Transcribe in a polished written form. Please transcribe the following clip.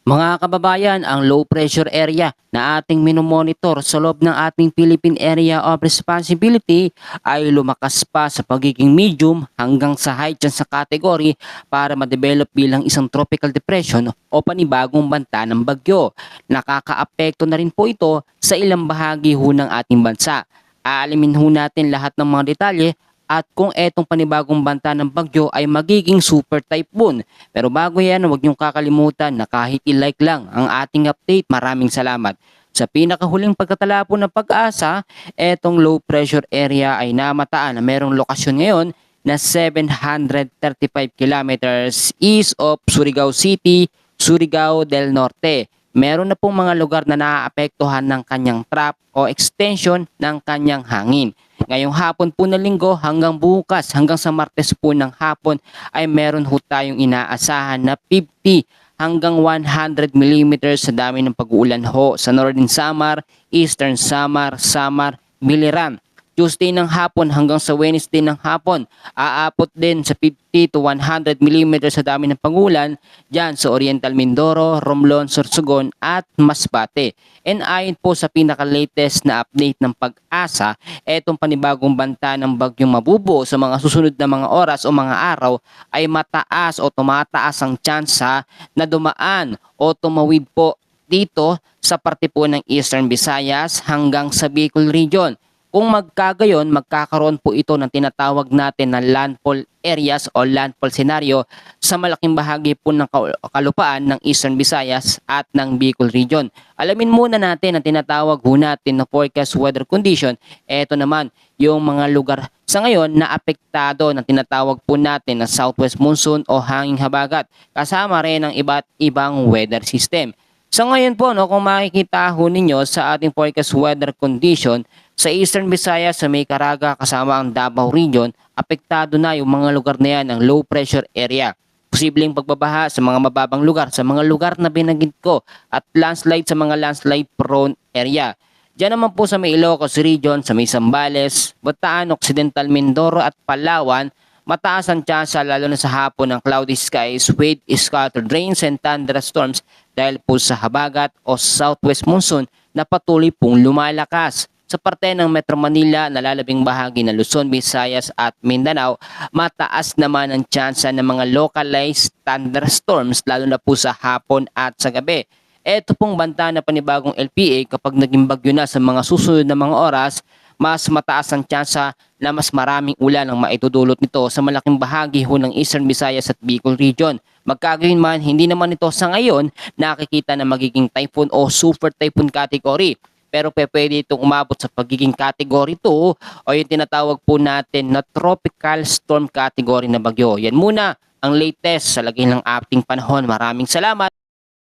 Mga kababayan, ang low pressure area na ating minomonitor sa loob ng ating Philippine Area of Responsibility ay lumakas pa sa pagiging medium hanggang sa high chance sa category para ma-develop bilang isang tropical depression o panibagong banta ng bagyo. Nakakaapekto na rin po ito sa ilang bahagi ho ng ating bansa. Aalimin ho natin lahat ng mga detalye at kung etong panibagong banta ng bagyo ay magiging super typhoon. Pero bago yan, huwag niyong kakalimutan na kahit i-like lang ang ating update. Maraming salamat. Sa pinakahuling pagkatala po ng pag-asa, etong low pressure area ay namataan na merong lokasyon ngayon na 735 kilometers east of Surigao City, Surigao del Norte. Meron na pong mga lugar na naaapektuhan ng kanyang trap o extension ng kanyang hangin. Ngayong hapon po na linggo hanggang bukas, hanggang sa Martes po ng hapon ay meron ho tayong inaasahan na 50 hanggang 100 millimeters sa dami ng pag-uulan ho sa Northern Samar, Eastern Samar, Samar, Biliran. Tuesday ng hapon hanggang sa Wednesday ng hapon, aabot din sa 50 to 100 millimeters sa dami ng pag-ulan dyan sa Oriental Mindoro, Romblon, Sorsogon at Masbate. And ayon po sa pinaka-latest na update ng pag-asa, etong panibagong banta ng bagyong mabubo sa mga susunod na mga oras o mga araw ay mataas o tumataas ang tsansa na dumaan o tumawid po dito sa parte po ng Eastern Visayas hanggang sa Bicol Region. Kung magkagayon, magkakaroon po ito ng tinatawag natin na landfall areas o landfall scenario sa malaking bahagi po ng kalupaan ng Eastern Visayas at ng Bicol Region. Alamin muna natin ang tinatawag po natin na forecast weather condition. Ito naman yung mga lugar sa ngayon na apektado ng tinatawag po natin na southwest monsoon o hanging habagat. Kasama rin ang iba't ibang weather system. Sa ngayon po, kung makikita ho ninyo sa ating forecast weather condition, sa Eastern Visayas sa may Caraga kasama ang Davao Region, apektado na yung mga lugar na yan ng low pressure area. Posibleng pagbabaha sa mga mababang lugar, sa mga lugar na binanggit ko, at landslide sa mga landslide prone area. Diyan naman po sa may Ilocos Region, sa may Zambales, Bataan, Occidental Mindoro at Palawan, mataas ang tsansa lalo na sa hapon ng cloudy skies with scattered rains and thunderstorms dahil po sa habagat o southwest monsoon na patuloy pong lumalakas. Sa parte ng Metro Manila, nalalabing bahagi ng Luzon, Visayas at Mindanao, mataas naman ang tsansa ng mga localized thunderstorms lalo na po sa hapon at sa gabi. Ito pong banta na panibagong LPA kapag naging bagyo na sa mga susunod na mga oras, mas mataas ang tsansa na mas maraming ulan ang maitudulot nito sa malaking bahagi ho ng Eastern Visayas at Bicol Region. Magkagayon man, hindi naman ito sa ngayon nakikita na magiging typhoon o super typhoon category. Pero pwede itong umabot sa pagiging category 2 o yung tinatawag po natin na tropical storm category na bagyo. Yan muna ang latest sa lagay ng ating panahon. Maraming salamat!